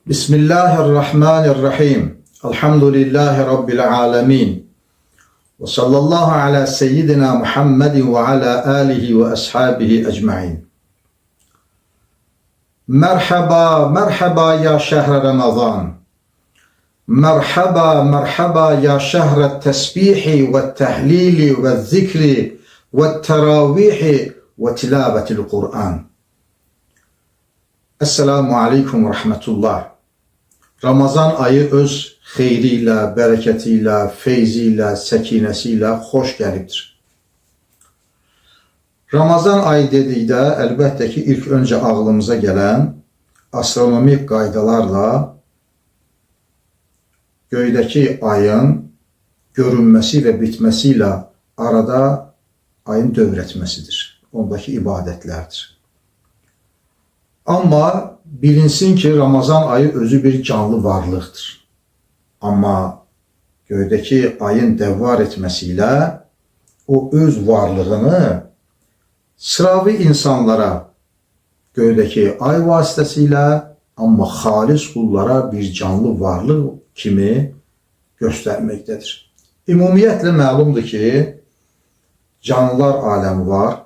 Bismillahirrahmanirrahim. Elhamdülillahi Rabbil alemin. Ve sallallahu ala seyyidina Muhammedin ve ala alihi ve ashabihi ecma'in. Merhaba, merhaba ya şehre Ramazan. Merhaba, merhaba ya şehre tesbihi ve tehlili ve zikri ve teravihi ve tilavetil Kur'an. Esselamu aleyküm ve rahmetullah. Ramazan ayı öz xeyriyle, bərəkətiyle, feyziyle, səkinəsiyle xoş gəlibdir. Ramazan ayı dedikdə əlbəttə ki ilk öncə ağlımıza gələn astronomik qaydalarla göydəki ayın görünməsi və bitməsiyle arada ayın dövr etməsidir. Ondaki ibadətlərdir. Amma bilinsin ki Ramazan ayı özü bir canlı varlıqdır. Amma göydəki ayın dəvvar etməsiyle o öz varlığını sıravi insanlara göydəki ay vasitəsilə amma xalis qullara bir canlı varlıq kimi göstərməkdədir. Ümumiyyətlə məlumdur ki canlılar aləmi var,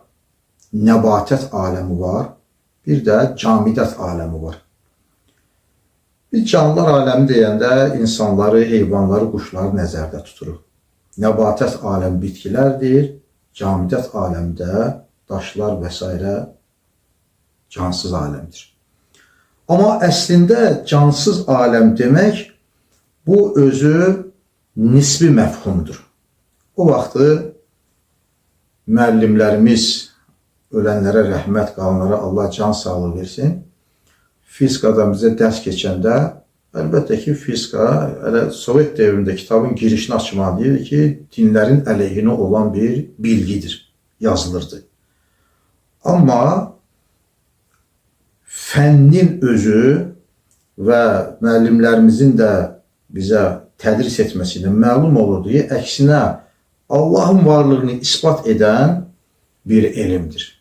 nəbatət aləmi var, bir də camidat aləmi var. Biz canlılar aləmi deyəndə insanları, heyvanları, quşları nəzərdə tuturuq. Nəbatət aləmi bitkilərdir, camidat aləmdə daşlar və s. cansız aləmdir. Amma əslində cansız aləm demək bu özü nisbi məfhumdur. O vaxtı müəllimlərimiz ölənlərə rəhmət, qalanlara Allah can sağlığı versin. Fizikadan bizə dərs keçəndə, əlbəttə ki, fizika Sovet dövründə kitabın girişini açmalı deyir ki, dinlərin əleyhinə olan bir bilgidir, yazılırdı. Amma fənnin özü və müəllimlərimizin də bizə tədris etməsindən məlum olurdu ki, əksinə Allahın varlığını ispat edən bir elmdir.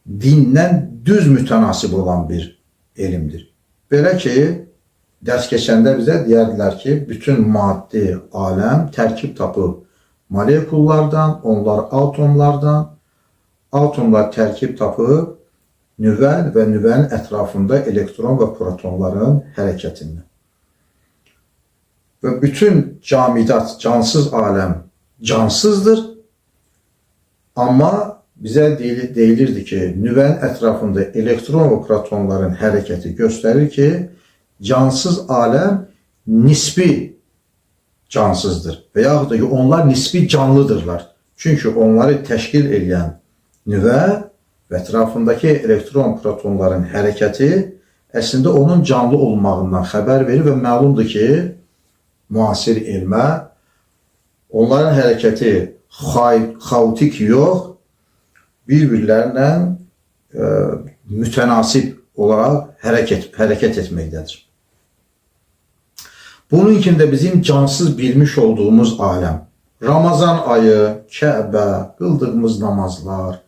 Dindən düz mütənasib olan bir elmdir. Belə ki, dərs keçəndə bizə deyərdilər ki, bütün maddi aləm tərkib tapıb molekullardan, onlar atomlardan, atomlar tərkib tapıb nüvə və nüvənin ətrafında elektron və protonların hərəkətindən. Və bütün camidat, cansız aləm cansızdır. Amma bizə deyilirdi ki, nüvənin ətrafında elektron və protonların hərəkəti göstərir ki, cansız aləm nisbi cansızdır və yaxud da ki, onlar nisbi canlıdırlar. Çünki onları təşkil edən nüvə və ətrafındakı elektron protonların hərəkəti əslində onun canlı olmağından xəbər verir və məlumdur ki, müasir elmə onların hərəkəti xaotik yox, bir-birlərlə mütənasib olaraq hərəkət etməkdədir. Bunun üçün də bizim cansız bilmiş olduğumuz aləm, Ramazan ayı, Kəbə, qıldığımız namazlar,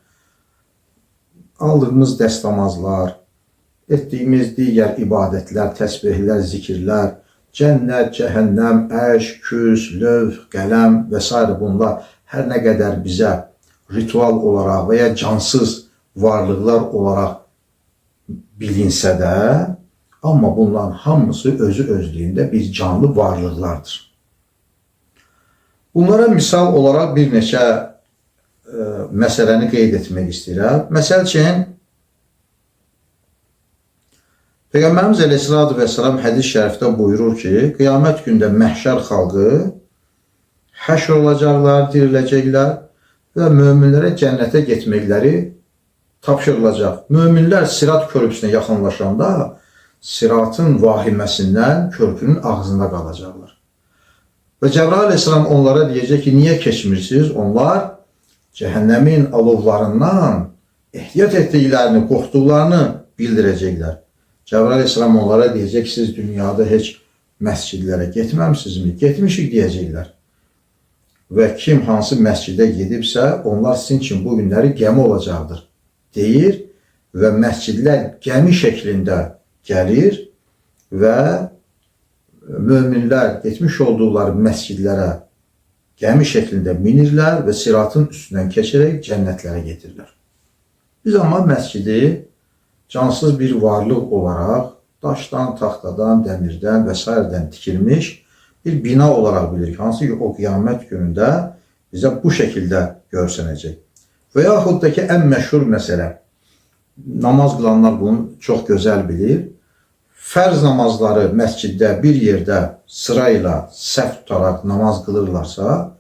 aldığımız dəstəmazlar, etdiyimiz digər ibadətlər, təsbihlər, zikirlər, cənnət, cəhənnəm, əşq, küs, löv, qələm və s. bunlar hər nə qədər bizə ritual olaraq və ya cansız varlıqlar olaraq bilinsə də, amma bunların hamısı özü özlüyündə bir canlı varlıqlardır. Bunlara misal olaraq bir neçə məsələni qeyd etmək istəyirəm. Məsəl üçün, Peyğəmbərimiz əleyhissalatu vesselam hədis şərifdə buyurur ki, qiyamət gündə məhşər xalqı həşr olacaqlar, diriləcəklər və möminlərə cənnətə getməkləri tapşırılacaq. Möminlər sirat körpüsünə yaxınlaşanda siratın vahiməsindən körpünün ağzında qalacaqlar. Və Cəbrail əleyhissalam onlara deyəcək ki, niyə keçmirsiniz? Onlar cəhənnəmin alovlarından ehtiyat etdiklərini, qorxduqlarını bildirəcəklər. Cəbrail əleyhissalam onlara deyəcək ki, siz dünyada heç məscidlərə getməmsinizmi? Getmişik deyəcəklər. Və kim hansı məscidə gedibsə, onlar sizin üçün bu günləri gəmi olacaqdır deyir və məscidlər gəmi şəklində gəlir və möminlər getmiş olduqları məscidlərə gəmi şəklində minirlər və siratın üstündən keçərək cənnətlərə gedirlər. Biz amma məscidi cansız bir varlıq olaraq daşdan, taxtadan, dəmirdən və s. tikilmiş bir bina olaraq bilirik. Hansı ki, o qiyamət günündə bizə bu şəkildə görsənəcək. Və yaxud da ki, ən məşhur məsələ, namaz qılanlar bunu çox gözəl bilir. Fərz namazları məsciddə bir yerdə sırayla səhv tutaraq namaz qılırlarsa,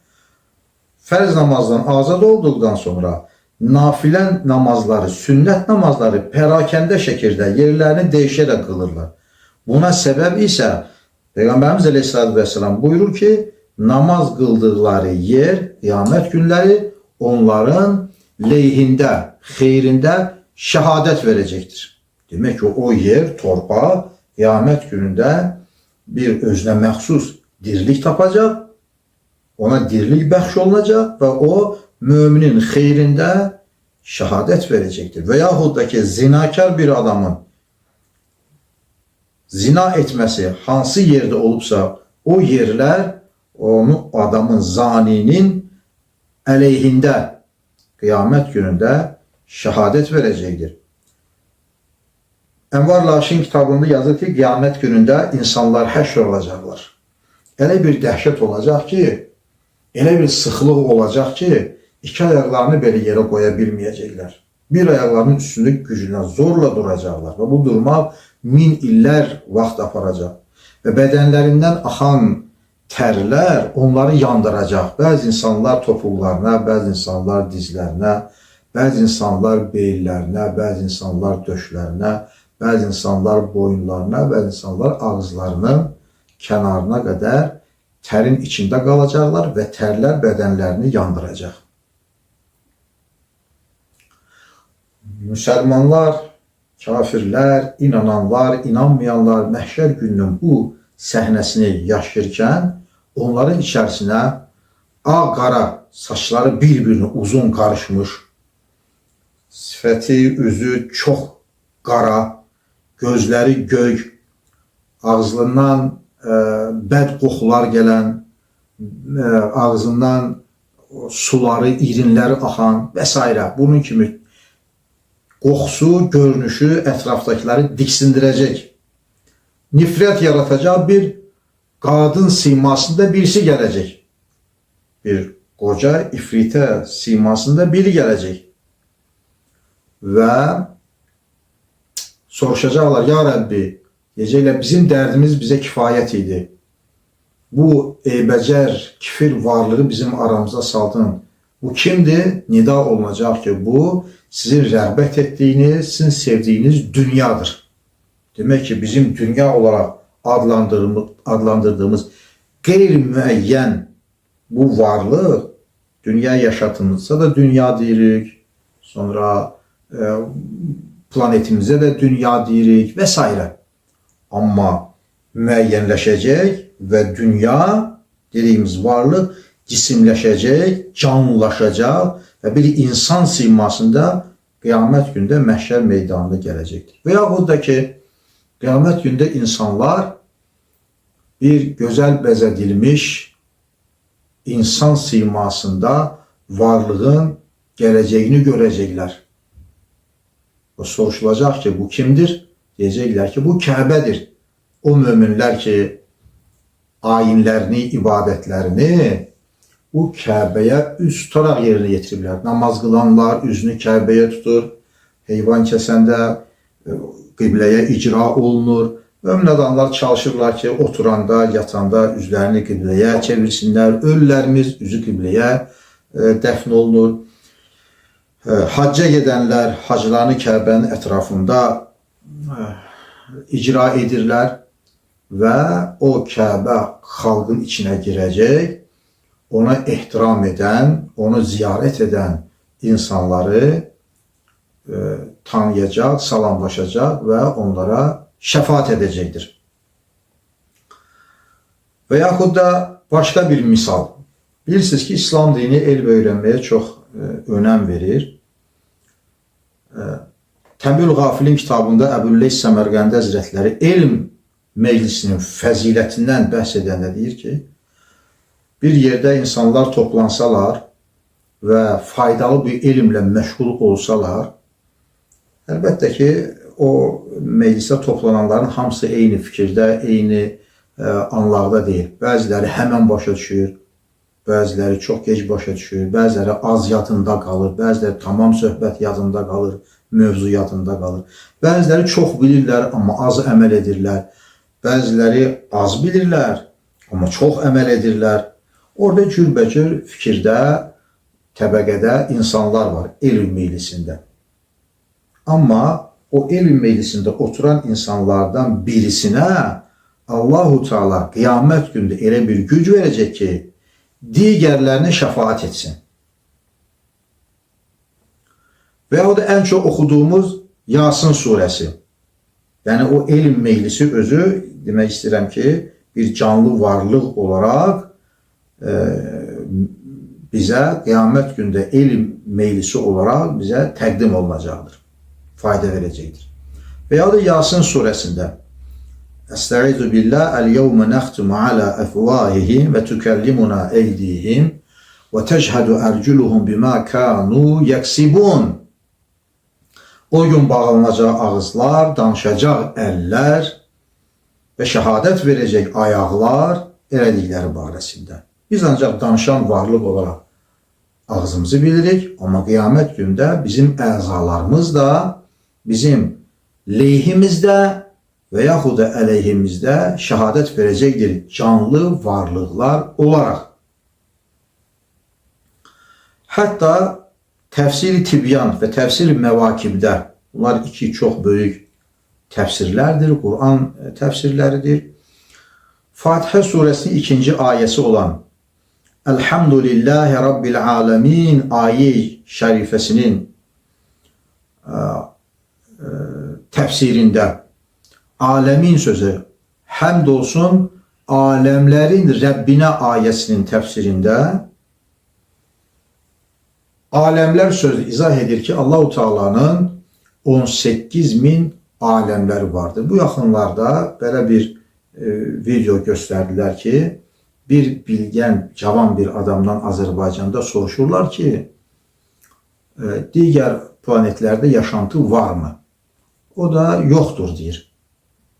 fərz namazdan azad olduqdan sonra nafilə namazları, sünnət namazları pərakəndə şəkildə yerlərini dəyişərək qılırlar. Buna səbəb isə Peyğəmbərimiz Əleyhisselatü Vesselam buyurur ki, namaz qıldıqları yer, qiyamət günləri onların leyhində, xeyrində şəhadət verəcəkdir. Demək ki, o yer, torpaq, qiyamət günündə bir özünə məxsus dirilik tapacaq, ona dirilik bəxş olunacaq və o müminin xeyrində şəhadət verəcəkdir. Və yaxud da ki, zinakar bir adamın zina etməsi hansı yerdə olubsa, o yerlər onu adamın, zaninin əleyhində qiyamət günündə şəhadət verəcəkdir. Ənvar Laşin kitabında yazır ki, qiyamət günündə insanlar həşr olacaqlar. Elə bir dəhşət olacaq ki, elə bir sıxlıq olacaq ki, iki ayaqlarını belə yerə qoya bilməyəcəklər. Bir ayaqlarının üstünde gücünə zorla duracaqlar və bu durmaq 1000 illər vaxt aparacaq. Və bədənlərindən axan tərlər onları yandıracaq. Bəzi insanlar topuqlarına, bəzi insanlar dizlərinə, bəzi insanlar beyinlərinə, bəzi insanlar döşlərinə, bəzi insanlar boyunlarına, bəzi insanlar ağızlarının kənarına qədər tərin içində qalacaqlar və tərlər bədənlərini yandıracaq. Müsəlmanlar, kafirlər, inananlar, inanmayanlar məhşər gününün bu səhnəsini yaşayırkən onların içərisinə ağ-qara saçları bir-birinə uzun qarışmış, sifəti, üzü çox qara, gözləri göy, ağzından bəd qoxular gələn, ağzından suları, irinləri axan və s. Bunun kimi qoxusu, görünüşü ətrafdakiləri diksindirəcək. Nifrət yaratacaq bir qadın simasında birisi gələcək. Bir qoca ifritə simasında biri gələcək. Və soruşacaqlar, ya Rəbbi, deyəcəklər, bizim dərdimiz bizə kifayət idi. Bu eybəcər, kifir varlığı bizim aramıza saldın. Bu kimdir? Nida olunacaq ki, bu sizin rəğbət etdiyiniz, sizin sevdiyiniz dünyadır. Demək ki, bizim dünya olaraq adlandırdığımız qeyri-müəyyən bu varlıq, dünya yaşatımızda da dünya deyirik, sonra planetimizə də dünya deyirik və s. Amma müəyyənləşəcək və dünya dediyimiz varlıq cisimləşəcək, canlılaşacaq və bir insan simasında qiyamət gündə məhşər meydanına gələcəkdir. Və yaxud da ki, qiyamət gündə insanlar bir gözəl bəzədilmiş insan simasında varlığın gələcəyini görəcəklər. O soruşulacaq ki, bu kimdir? Deyəcəklər ki, bu Kəbədir. O möminlər ki, ayinlərini, ibadətlərini bu Kəbəyə üz tutaraq yerinə yetiriblər. Namaz qılanlar üzünü Kəbəyə tutur, heyvan kəsəndə qibləyə icra olunur. Mömin adamlar çalışırlar ki, oturanda, yatanda üzlərini qibləyə çevirsinlər. Ölülərimiz üzü qibləyə dəfn olunur. Hacca gedənlər haclarını Kəbənin ətrafında icra edirlər və o Kəbə xalqın içinə girəcək, ona ehtiram edən, onu ziyarət edən insanları tanıyacaq, salamlaşacaq və onlara şəfaət edəcəkdir. Və yaxud da başqa bir misal. Bilirsiniz ki, İslam dini elm öyrənməyə çox önəm verir. Təmül Qafilin kitabında Əbülleys Səmərqəndi Həzrətləri elm meclisinin fəzilətindən bəhs edəndə deyir ki, bir yerdə insanlar toplansalar və faydalı bir elmlə məşğul olsalar, əlbəttə ki, o meclisə toplananların hamısı eyni fikirdə, eyni anlarda deyil. Bəziləri həmən başa düşür, bəziləri çox gec başa düşür, bəziləri az yadında qalır, bəziləri tamam söhbət yadında qalır, mövzu yadında qalır. Bəziləri çox bilirlər, amma az əməl edirlər. Bəziləri az bilirlər, amma çox əməl edirlər. Orada cürbəcür fikirdə, təbəqədə insanlar var elm meclisində. Amma o elm meclisində oturan insanlardan birisinə Allah-u Teala qiyamət gündə elə bir güc verəcək ki, digərlərinə şəfaət etsin. Və o da ən çox oxuduğumuz Yasin surəsi. Yəni o elm meclisi özü, demək istəyirəm ki, bir canlı varlıq olaraq bizə qiyamət gündə elm meclisi olaraq bizə təqdim olunacaqdır. Fayda verəcəkdir. Və ya da Yasin surəsində Əstəizu billah, əl-yevmə nəxtumu alə əfvahihim və tükəllimuna eydihim və təchədu ərculuhum bimə kənu yəksibun. O gün bağlanacaq ağızlar, danışacaq əllər və şəhadət verəcək ayaqlar elədikləri barəsində. Biz ancaq danışan varlıq olaraq ağzımızı bilirik, amma qiyamət gündə bizim əzalarımız da bizim lehimizdə və yaxud da əleyhimizdə şəhadət verəcəkdir canlı varlıqlar olaraq. Hətta təfsir-i Tibyan və təfsir-i Məvakibdə, bunlar iki çox böyük təfsirlərdir, Quran təfsirləridir. Fatihə surəsinin 2-ci ayəsi olan Elhamdülillahi Rabbil Alemin ayə-i şərifəsinin təfsirində aləmin sözü həmd olsun aləmlərin Rəbbinə ayəsinin təfsirində aləmlər sözü izah edir ki, Allah-u Teala'nın 18.000 aləmləri vardır. Bu yaxınlarda belə bir video göstərdilər ki, bir bilgən, cavan bir adamdan Azərbaycanda soruşurlar ki, digər planetlərdə yaşantı varmı? O da yoxdur deyir.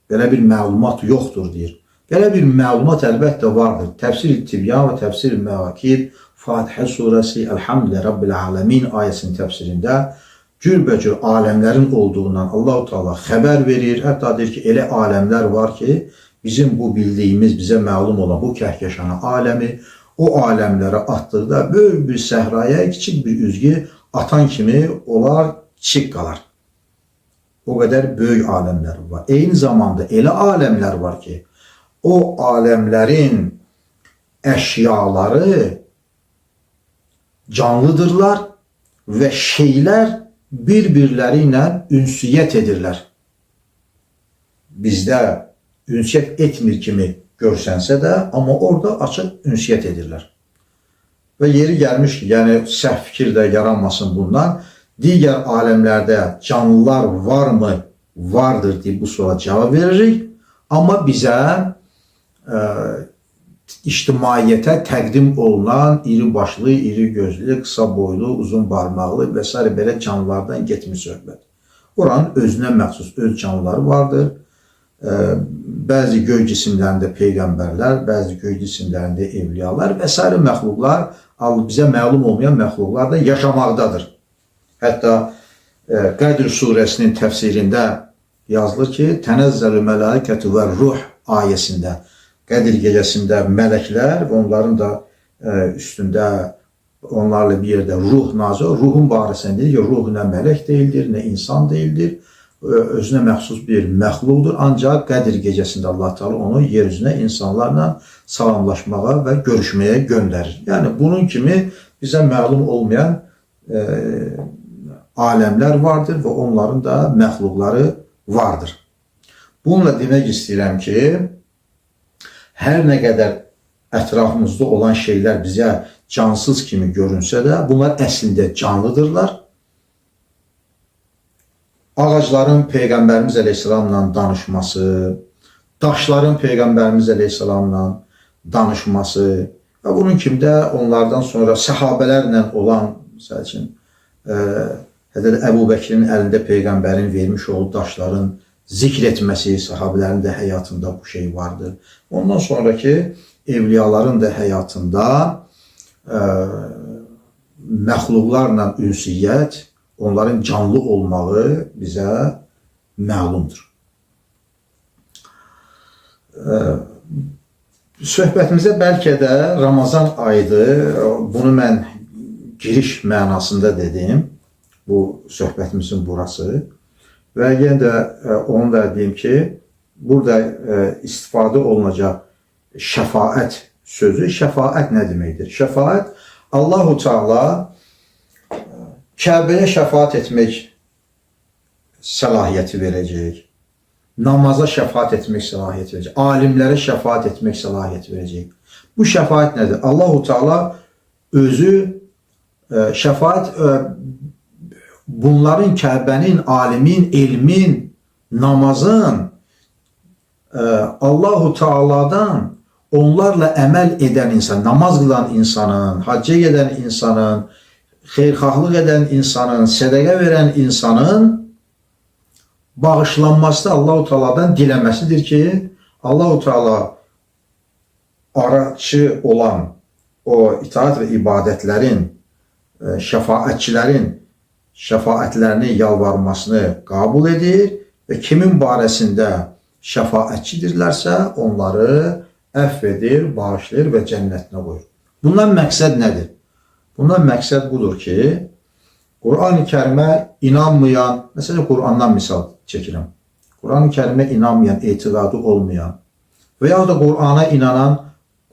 Belə bir məlumat yoxdur deyir. Belə bir məlumat əlbəttə vardır. Təfsir-i Tibyan və təfsir-i Məvakib, Fatihə surəsi, Elhamdülillahi Rabbil Alemin ayəsinin təfsirində cürbəcür aləmlərin olduğundan Allah-u Teala xəbər verir. Hətta deyir ki, elə aləmlər var ki, bizim bu bildiyimiz, bizə məlum olan bu kəhkəşanı aləmi, o aləmlərə atdıqda böyük bir səhraya kiçik bir üzgü atan kimi onlar kiçik qalar. O qədər böyük aləmlər var. Eyni zamanda elə aləmlər var ki, o aləmlərin əşyaları canlıdırlar və şeylər bir-birləri ilə ünsiyyət edirlər. Bizdə ünsiyyət etmir kimi görsənsə də, amma orada açıq ünsiyyət edirlər. Və yeri gəlmiş ki, yəni səhv fikir də yaranmasın bundan, digər aləmlərdə canlılar varmı? Vardır deyib bu suala cavab veririk. Amma bizə ictimaiyyətə təqdim olunan iri başlı, iri gözlü, qısa boylu, uzun barmaqlı və s. belə canlılardan getmir söhbət. Oranın özünə məxsus öz canlıları vardır. Bəzi göy cisimlərində peyğəmbərlər, bəzi göy cisimlərində evliyalar və s. məxluqlar, bizə məlum olmayan məxluqlar da yaşamaqdadır. Hətta Qədr surəsinin təfsirində yazılır ki, Tənəzzəlü mələikətü və ruh ayəsində Qədr gecəsində mələklər və onların da üstündə onlarla bir yerdə ruh nazir, ruhun barəsində deyir ki, ruh nə mələk deyildir, nə insan deyildir, özünə məxsus bir məxluqdur, ancaq Qədr gecəsində Allah Teala onu yeryüzünə insanlarla salamlaşmağa və görüşməyə göndərir. Yəni bunun kimi bizə məlum olmayan aləmlər vardır və onların da məxluqları vardır. Bununla demək istəyirəm ki, hər nə qədər ətrafımızda olan şeylər bizə cansız kimi görünsə də, bunlar əslində canlıdırlar. Ağacların Peyğəmbərimiz əleyhissalamla danışması, daşların Peyğəmbərimiz əleyhissalamla danışması və bunun kimi də onlardan sonra səhabələrlə olan, məsəl üçün, Həzrət Əbu Bəkirin əlində Peyğəmbərin vermiş olduğu daşların zikr etməsi, səhabələrin də həyatında bu şey vardır. Ondan sonraki evliyaların da həyatında məxluqlarla ünsiyyət, onların canlı olmağı bizə məlumdur. Söhbətimizə bəlkə də Ramazan ayıdır, bunu mən giriş mənasında dedim, bu söhbətimizin burası. Və yenə də onu da deyim ki, burada istifadə olunacaq şəfaət sözü, şəfaət nə deməkdir? Şəfaət, Allah-u Teala Kəbəyə şəfaət etmək səlahiyyəti verəcək, namaza şəfaət etmək səlahiyyəti verəcək, alimlərə şəfaət etmək səlahiyyəti verəcək. Bu şəfaət nədir? Allah-u Teala özü şəfaət bunların Kəbənin, alimin, elmin, namazın Allah-u Teala'dan onlarla əməl edən insan, namaz qılan insanın, hacca gedən insanın, xeyrxahlıq edən insanın, sədəqə verən insanın bağışlanması da Allah-u Teala'dan diləməsidir ki, Allah-u Teala araçı olan o itaat və ibadətlərin, şəfaətçilərin şəfaətlərini, yalvarmasını qəbul edir və kimin barəsində şəfaətçidirlərsə onları əfv edir, bağışlayır və cənnətinə qoyur. Bundan məqsəd nədir? Bundan məqsəd budur ki, Qur'an-ı Kərimə inanmayan, məsələn, Qur'andan misal çəkirəm. Qur'an-ı Kərimə inanmayan, etiqadı olmayan və ya da Qur'ana inanan,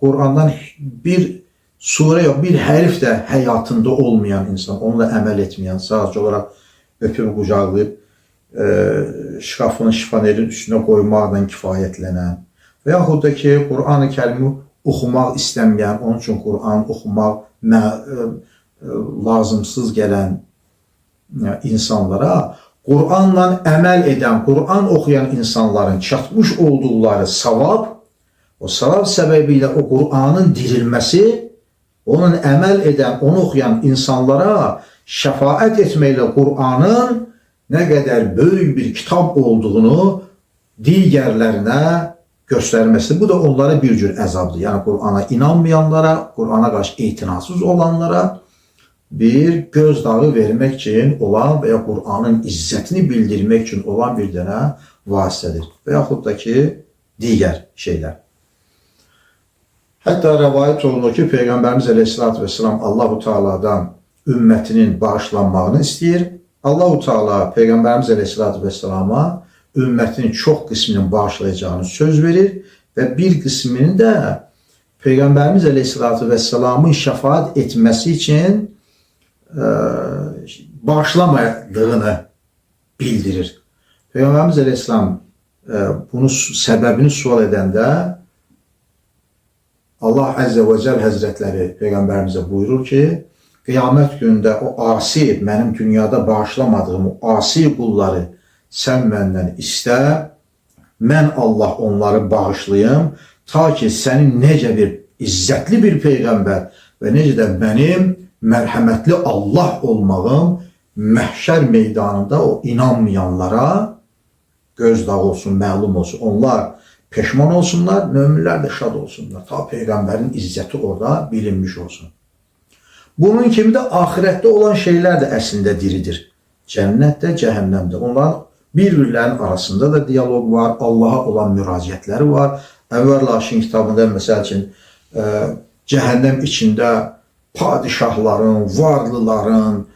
Qur'andan bir surə yox, bir hərif də həyatında olmayan insan, onunla əməl etməyən, sadəcə olaraq öpüb, qucaqlayıb, şkafını şifanerin üstünə qoymaqla kifayətlənən və yaxud da ki, Qur'an-ı Kərimi oxumaq istəməyən, onun üçün Qur'an oxumaq lazımsız gələn insanlara Qur'anla əməl edən, Qur'an oxuyan insanların çatmış olduqları savab, o savab səbəbilə o Qur'anın dirilməsi, onun əməl edən, onu oxuyan insanlara şəfaət etməklə Qur'anın nə qədər böyük bir kitab olduğunu digərlərinə göstərməsi. Bu da onlara bir cür əzabdır. Yəni Qur'ana inanmayanlara, Qur'ana qarşı etinasız olanlara bir gözdağı vermək üçün olan və ya Qur'anın izzətini bildirmək üçün olan bir dənə vasitədir. Və yaxud da ki, digər şeylər. Hətta rəvayət olunur ki, Peyğəmbərimiz əleyhissalatü vesselam Allah-u Teala'dan ümmətinin bağışlanmağını istəyir. Allah-u Teala Peyğəmbərimiz əleyhissalatü vesselama ümmətinin çox qisminin bağışlayacağını söz verir və bir qismini də Peyğəmbərimiz əleyhissalatü vesselamın şəfaət etməsi üçün bağışlamadığını bildirir. Peyğəmbərimiz əleyhissalam bunu səbəbini sual edəndə Allah Əzzə və Cəl Həzrətləri Peyğəmbərimizə buyurur ki, qiyamət günündə o asi, mənim dünyada bağışlamadığım o asi qulları sən məndən istə, mən Allah onları bağışlayım, ta ki sənin necə bir izzətli bir Peyğəmbər və necə də mənim mərhəmətli Allah olmağım məhşər meydanında o inanmayanlara gözdağı olsun, məlum olsun. Onlar peşman olsunlar, möminlər də şad olsunlar. Ta Peyğəmbərin izzəti orada bilinmiş olsun. Bunun kimi də ahirətdə olan şeylər də əslində diridir. Cənnətdə, cəhənnəmdə. Onların bir-birlərinin arasında da diyaloq var, Allaha olan müraciətləri var. Ənvər Laşin kitabında, məsəl üçün, cəhənnəm içində padişahların, varlıların,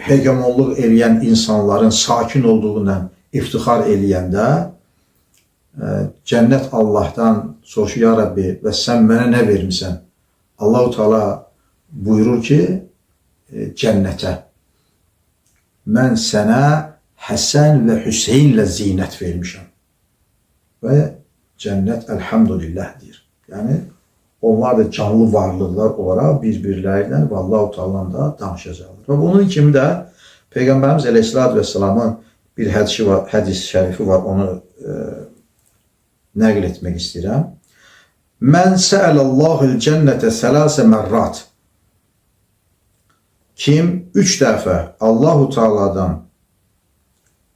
hegemonluq eləyən insanların sakin olduğundan iftixar eləyəndə, cənnət Allahdan soruşur, ya Rabbi, və sən mənə nə vermirsən? Allah-u Teala buyurur ki, cənnətə, mən sənə Həsən və Hüseynlə zinət vermişəm. Və cənnət əlhamdülillah deyir. Yəni, onlar da canlı varlıqlar olaraq bir-birlərlə və Allah-u Teala'dan da danışacaqlar. Və bunun kimi də Peyğəmbərimiz əleyhissalatü vesselamın bir hədis şərifi var, onu nəql etmək istəyirəm. Mən səələllahul cənnətə sələsə mərrat. Kim 3 dəfə Allahu Teala'dan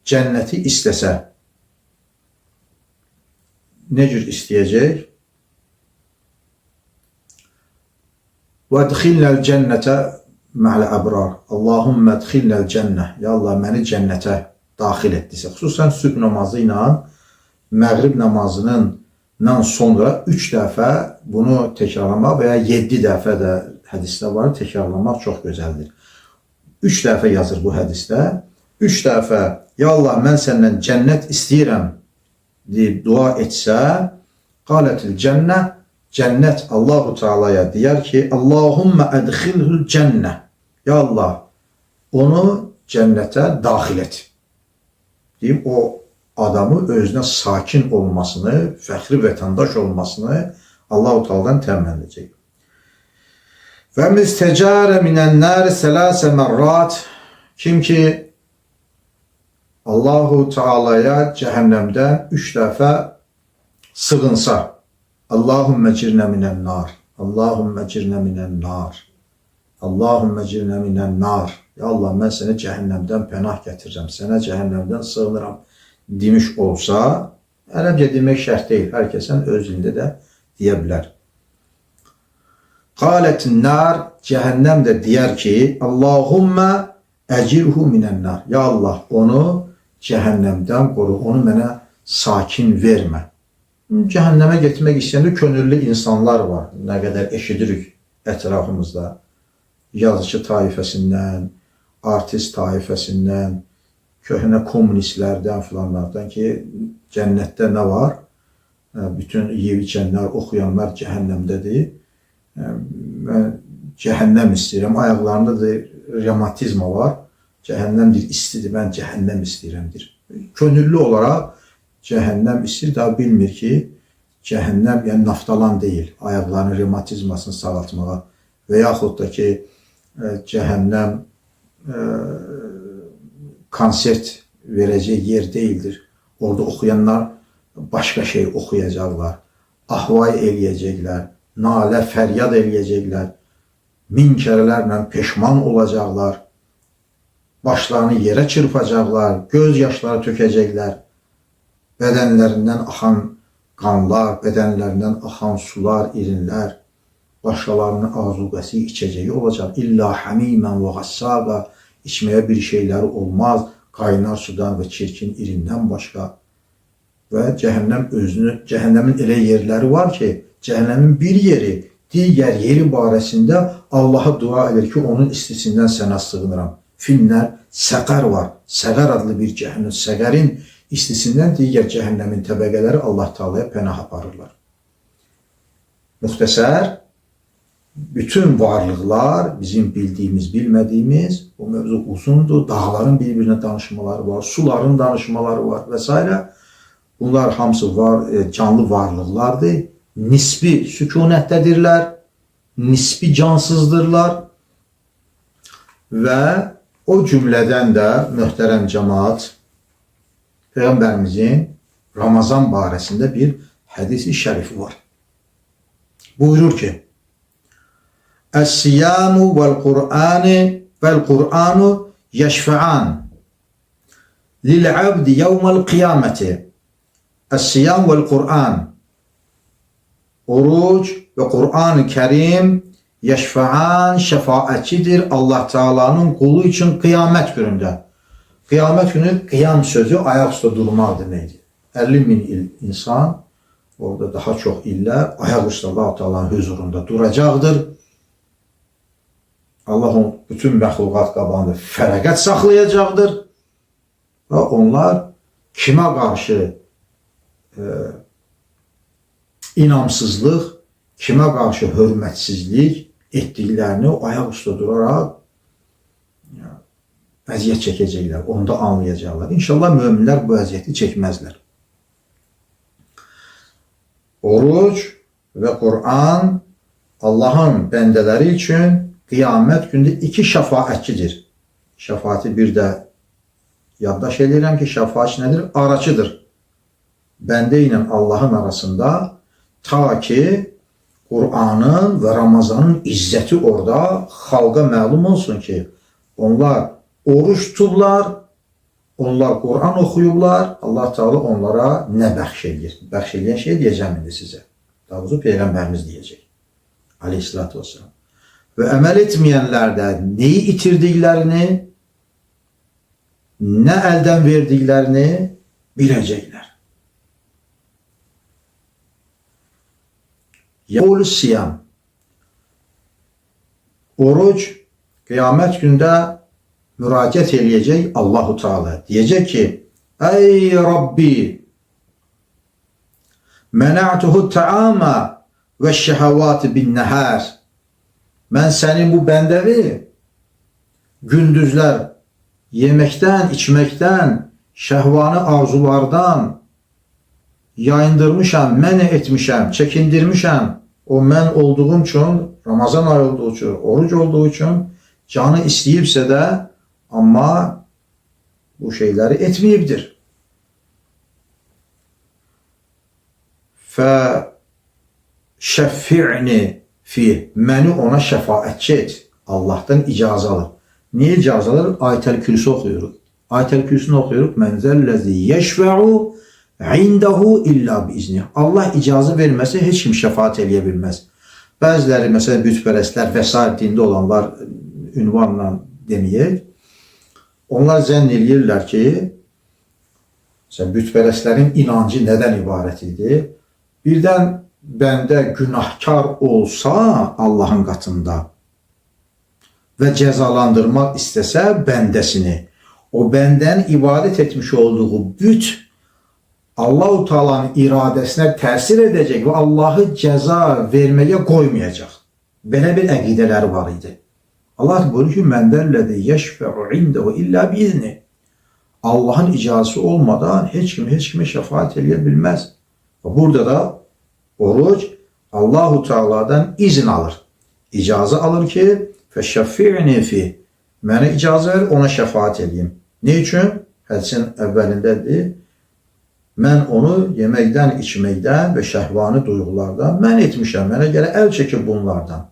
cənnəti istəsə, ne cür istəyəcək? Və edxilnəl cənnətə mə'l əbrar. Allahümmə edxilnəl cənnə. Ya Allah, məni cənnətə daxil etdisə. Xüsusən sübh namazı ilə məğrib namazının sonra 3 dəfə bunu təkrarlamaq və ya 7 dəfə də hədisdə var, təkrarlamaq çox gözəldir. 3 dəfə yazır bu hədisdə. 3 dəfə, ya Allah, mən səndən cənnət istəyirəm deyib dua etsə, qalətil cənnə, cənnət Allahu Teala'ya deyər ki, Allahümmə ədxilhül cənnə. Ya Allah, onu cənnətə daxil et. Deyib, o adamı özünə sakin olmasını, fəxri vətəndaş olmasını Allah-u Teala'dan təmin edəcək. Və müstəcərə minən-nər sələsə mərrat. Kim ki Allah-u Teala'ya cəhənnəmdən 3 dəfə sığınsa, Allahümmə cirnə minən-nar, Allahümmə cirnə minən-nar, Allahümmə cirnə minən-nar. Ya Allah, mən sənə cəhənnəmdən pənah gətirirəm, sənə cəhənnəmdən sığınıram demiş olsa, ərəbcə demək şərt deyil, hər kəsən öz dilində də deyə bilər. Qalətin-nar, cəhənnəm də deyər ki, Allahümmə əcirhu minən-nar. Ya Allah, onu cəhənnəmdən qoru, onu mənə sakin vermə. Cəhənnəmə getmək istəyəndə könüllü insanlar var, nə qədər eşidirik ətrafımızda. Yazıcı taifəsindən, artist taifəsindən, köhnə kommunistlərdən filanlardan ki, cənnətdə nə var? Bütün yeyib içənlər, oxuyanlar cəhənnəmdədir. Mən cəhənnəm istəyirəm. Ayaqlarında da revmatizma var. Cəhənnəm deyir, istidir, mən cəhənnəm istəyirəmdir. Könüllü olaraq cəhənnəm istəyir, daha bilmir ki, cəhənnəm yəni naftalan deyil, ayaqlarının revmatizmasını sağaltmağa və yaxud da ki, cəhənnəm konsert verəcək yer deyildir. Orada oxuyanlar başqa şey oxuyacaqlar, ahvay eləyəcəklər, nalə, fəryad eləyəcəklər, min kərələrlə peşman olacaqlar, başlarını yerə çırpacaqlar, göz yaşları tökəcəklər, bədənlərindən axan qanlar, bədənlərindən axan sular, irinlər, başqalarının azuqəsi içəcəyi olacaq. İlla həmimən və qassaba, içməyə bir şeyləri olmaz, qaynar sudan və çirkin irindən başqa. Və cəhənnəm özünü, cəhənnəmin elə yerləri var ki, cəhənnəmin bir yeri, digər yeri barəsində Allaha dua edir ki, onun istisindən sənə sığınıram. Finlər, səqər var, səqər adlı bir cəhənnəm, səqərin istisindən digər cəhənnəmin təbəqələri Allah Teala'ya pənah aparırlar. Müxtəsər, bütün varlıqlar, bizim bildiyimiz, bilmədiyimiz, bu mövzu uzundur, dağların bir-birinə danışmaları var, suların danışmaları var və s. Bunlar hamısı var, canlı varlıqlardır, nisbi sükunətdədirlər, nisbi cansızdırlar və o cümlədən də möhtərəm cəmaat, Peyğəmbərimizin Ramazan barəsində bir hədisi şərifi var. Buyurur ki, Əs-siyamu vəl-Qur'anu yəşfə'an lil-abdi yevməl qiyaməti. Əs-siyam vəl-Qur'an, oruc və Qur'an-ı Kərim yəşfə'an, şəfaətçidir Allah Teala'nın qulu üçün qiyamət günündə. Qiyamət günü, qiyam sözü ayaq üstə durmaq deməkdir. 50 min insan, orada daha çox illər ayaq üstə Allah Teala'nın huzurunda duracaqdır. Allah bütün məxluqat qabağında fərəqət saxlayacaqdır və onlar kimə qarşı inamsızlıq, kimə qarşı hörmətsizlik etdiklərini o ayaq üstə duraraq əziyyət çəkəcəklər, onda anlayacaqlar. İnşallah möminlər bu əziyyəti çəkməzlər. Oruc və Qur'an Allahın bəndələri üçün qiyamət gündə 2 şəfaətçidir. Şəfaəti bir də yaddaş edirəm ki, şəfaətçi nədir? Araçıdır. bəndə ilə Allahın arasında, ta ki Qur'anın və Ramazanın izzəti orada xalqa məlum olsun ki, onlar oruç tutublar, onlar Qur'an oxuyublar, Allah Teala onlara nə bəxş edir? Bəxş edən şey deyəcəm indi sizə. Daha doğrusu Peyğəmbərimiz deyəcək. Aleyhissalatü vesselam. Və əməl etməyənlər də neyi itirdiklərini, nə əldən verdiklərini biləcəklər. Yaqulu siyam. Oruc qiyamət gündə müraciət eləyəcək Allahu Teala. Deyəcək ki, ey Rabbi, məna'tuhu ta'ama və şəhəvati bin nəhər. Mən sənin bu bəndəvi gündüzlər yeməkdən, içməkdən, şəhvanı arzulardan yayındırmışam, mənə etmişəm, çəkindirmişəm. O mən olduğum üçün, Ramazan ayı olduğu üçün, oruc olduğu üçün canı istəyibsə də, amma bu şeyləri etməyibdir. Fə şəffi'ni fi, məni ona şəfaətçi et. Allah'tan icazə alır. Niye icazə alır? Ayet-el Kürsü oxuyuruq. Ayet-el Kürsünü oxuyuruq. Mən zəlləzi yeşfə'u indahu illa biizni. Allah icazə verməsə heç kim şəfaat eləyə bilməz. Bəziləri, məsələn, bütpərəstlər və s. dində olanlar ünvanla deməyək, onlar zənn eləyirlər ki, bütpərəstlərin inancı nədən ibarət idi? Birdən bəndə günahkar olsa Allahın qatında və cəzalandırmaq istəsə bəndəsini, o bəndən ibadət etmiş olduğu büt Allah-u Teala'nın iradəsinə təsir edəcək və Allahı cəza verməyə qoymayacaq. Belə bir əqidələri var idi. Allah buyurur ki, məndəllədi yeşfə'u indehu illə biizni. Allahın icazəsi olmadan heç kimə şəfaət eləyə bilməz. Burada da oruc Allah-u Teala'dan izin alır. İcazə alır ki, fəşşəffi'ni fi, mənə icazə ver, ona şəfaat edeyim. Ne üçün? Hədisin əvvəlindədir. Mən onu yeməkdən, içməkdən və şəhvani duyğulardan mən etmişəm. Mənə gələ əl çəkib bunlardan.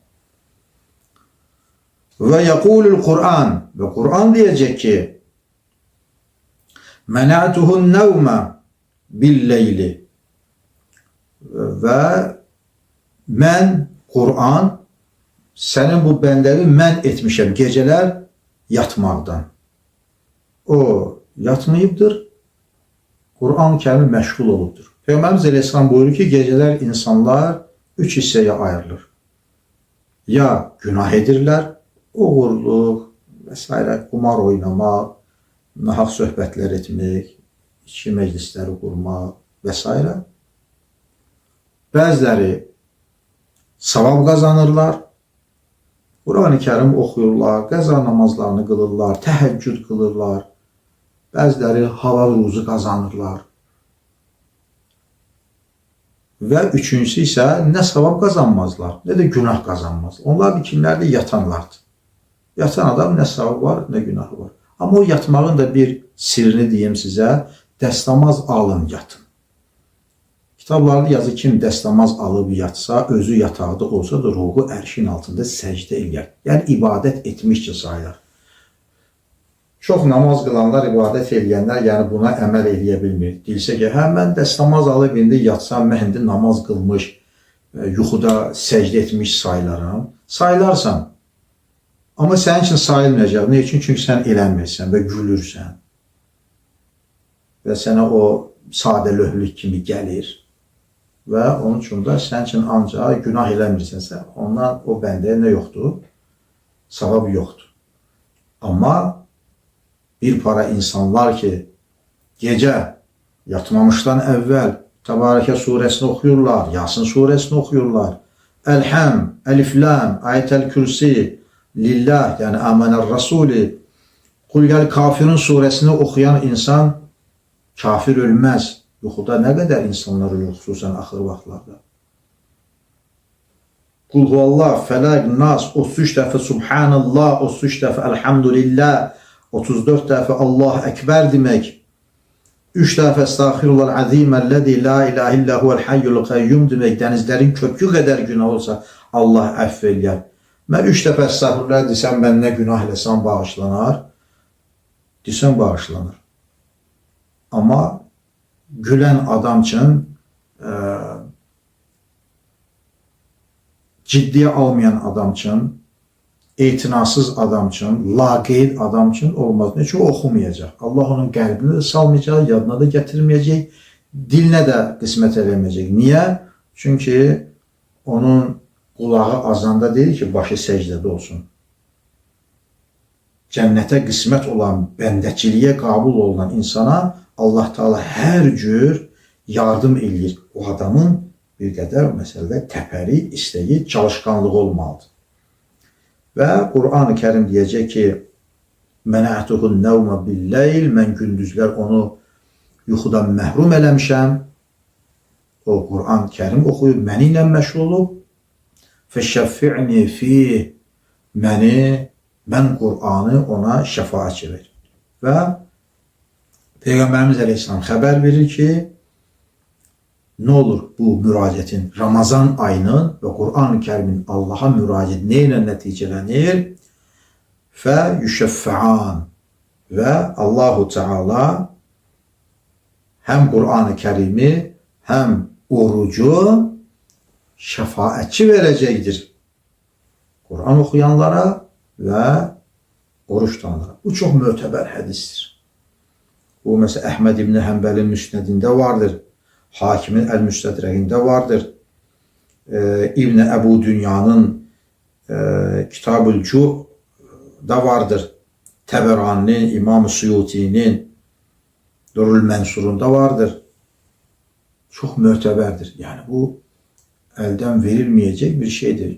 Və yəqulul Qur'an, və Qur'an deyəcək ki, mənətuhun nəvmə billeyli, və mən, Qur'an, sənin bu bəndəvi mən etmişəm gecələr yatmaqdan. O yatmayıbdır, Qur'an-ı Kərim məşğul olubdur. Peyğəmbərimiz Əleyhisselam buyurur ki, gecələr insanlar 3 hissəyə ayrılır. Ya günah edirlər, oğurluq və s. qumar oynamaq, nahaq söhbətlər etmək, içki məclisləri qurmaq və s. Bəziləri savab qazanırlar, Quran-ı Kərim oxuyurlar, qəza namazlarını qılırlar, təhəccüd qılırlar, bəziləri halal ruzu qazanırlar. Və üçüncüsü isə nə savab qazanmazlar, nə də günah qazanmazlar. Onlar bir kimlərdir? Yatanlardır. Yatan adam nə savab var, nə günahı var. Amma o yatmağın da bir sirrini deyim sizə, dəstəmaz alın yatın. Kitablarda yazır, kim dəstəmaz alıb yatsa, özü yataqda olsa da ruhu ərşin altında səcdə eləyər. Yəni, ibadət etmiş ki, sayılır. Çox namaz qılanlar, ibadət eləyənlər, yəni buna əməl eləyə bilmir. Deyilsə ki, hə, mən dəstəmaz alıb indi yatsam, mən indi namaz qılmış, yuxuda səcdə etmiş sayılaram. Sayılarsan. Amma sənin üçün sayılmayacaq. Ne üçün? Çünki sən eləmirsən və gülürsən. Və sənə o sadə löhlük kimi gəlir. Və onun üçün də sən üçün ancaq günah eləmirsənsə, ondan o bəndəyə nə yoxdur? Savab yoxdur. Amma bir para insanlar ki, gecə yatmamışdan əvvəl Təbarəkə surəsini oxuyurlar, Yasin surəsini oxuyurlar, Əlhəm, Əlifləm, Ayət-el Kürsi, Lillah, yəni Əmənər Rəsuli, Qul-Gəl Kafirun surəsini oxuyan insan kafir ölməz. Yuxuda nə qədər insanlar ölür, xüsusən axır vaxtlarda. Qul huvallah, fələq, nas, 33 dəfə Subhanallah, 33 dəfə Elhamdülillah, 34 dəfə Allah Əkbər demək, 3 dəfə estağfirullah azimellezî la ilahe illa huvel hayyul qayyum demək dənizlərin köpüyü qədər günah olsa Allah əfv eləyər. Mən 3 dəfə estağfirullah desəm mən nə günah eləsəm bağışlanar? Desəm bağışlanır. Amma gülən adam üçün ciddiyə almayan adam üçün, etinasız adam üçün, laqeyd adam üçün olmaz. Çünki o oxumayacaq. Allah onun qəlbini də salmayacaq, yadına da gətirməyəcək, dilinə də qismət eləməyəcək. Niyə? Çünki onun qulağı azanda deyir ki, başı səcdədə olsun. Cənnətə qismət olan, bəndəçiliyə qabul olunan insana Allah Teala hər cür yardım eləyir. O adamın bir qədər məsələdə təpəri, istəyi, çalışqanlığı olmalıdır. Və Qur'an-ı Kərim deyəcək ki, mənə'tuhun nəvmə billəyl, mən gündüzlər onu yuxudan məhrum eləmişəm. O Qur'an-ı Kərim oxuyub, məni ilə məşğul olub. Fəşşəfi'ni fih, mən Qur'anı ona şəfaətçi verir. Və Peyğəmbərimiz əleyhissalam xəbər verir ki, nə olur bu müraciətin Ramazan ayının və Qur'an-ı Kərimin Allaha müraciət nə ilə nəticələnir? Fə yüşəffəan və Allahu Teala həm Qur'an-ı Kərimi, həm orucu şəfaətçi verəcəkdir. Qur'an oxuyanlara və oruç tutanlara. Bu çox mötəbər hədisdir. Bu məsələn Əhməd ibn Həmbəlin müsnədində vardır. Hakimin Əl-Müstədrəqində vardır. İbn Əbu Dünyanın Kitab-ül Cu'da vardır. Təbəraninin, İmam-ı Suyutinin Durul Mənsurunda vardır. Çox mötəbərdir. Yəni bu əldən verilməyəcək bir şeydir.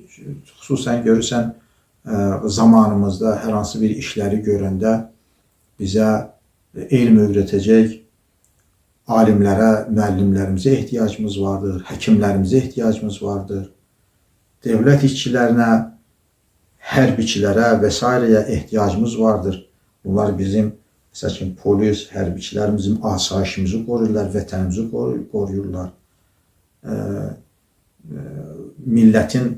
Xüsusən görürsən zamanımızda hər hansı bir işləri görəndə bizə elm öyrətəcək alimlərə, müəllimlərimizə ehtiyacımız vardır, həkimlərimizə ehtiyacımız vardır, devlət işçilərinə, hərbiçilərə və s. ehtiyacımız vardır. Bunlar bizim, məsəl üçün, polis, hərbiçilərimizin asayişimizi qoruyurlar, vətənimizi qoruyurlar. Millətin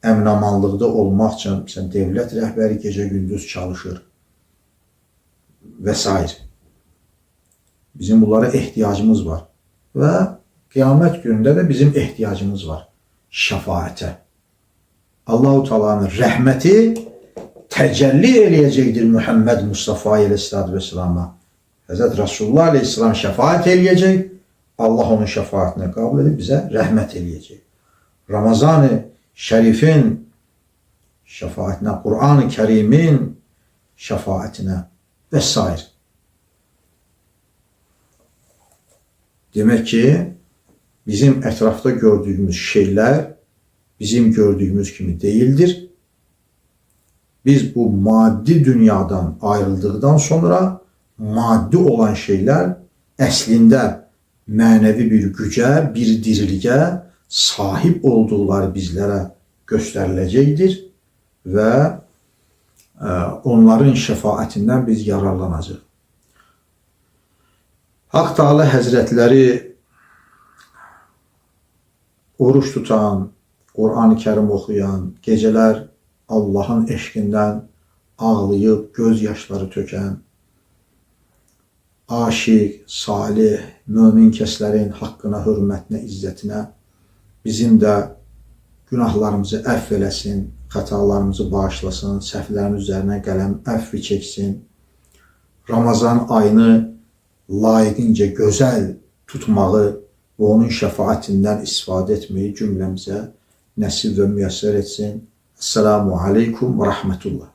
əmin-amanlıqda olmaq üçün, məsələn, devlət rəhbəri gecə-gündüz çalışır və s. Bizim bunlara ehtiyacımız var. Və qiyamət günündə də bizim ehtiyacımız var. Şəfaətə. Allah-u Teala'nın rəhməti təcəlli eləyəcəkdir Muhammed Mustafa aleyhissalatu vesselama. Həzrət Rasulullah aleyhissalam şəfaət eləyəcək. Allah onun şəfaətini qəbul edib bizə rəhmət eləyəcək. Ramazan-ı Şərifin şəfaətinə, Qur'an-ı Kərimin şəfaətinə və s. Demək ki, bizim ətrafda gördüyümüz şeylər bizim gördüyümüz kimi deyildir. Biz bu maddi dünyadan ayrıldıqdan sonra maddi olan şeylər əslində mənəvi bir gücə, bir diriliyə sahib olduqları bizlərə göstəriləcəkdir və onların şəfaətindən biz yararlanacaq. Hak Teala Həzrətləri oruç tutan, Qur'an-ı Kərim oxuyan, gecələr Allahın eşqindən ağlayıb, göz yaşları tökən, aşiq, salih, mömin kəslərin haqqına, hörmətinə, izzətinə bizim də günahlarımızı əfv eləsin, xətalarımızı bağışlasın, səhvlərimiz üzərinə qələm əfvi çəksin. Ramazan ayını layiqincə gözəl tutmağı və onun şəfaətindən istifadə etməyi cümləmizə nəsib və müyəssər etsin. Esselamu aleykum və rəhmətullah.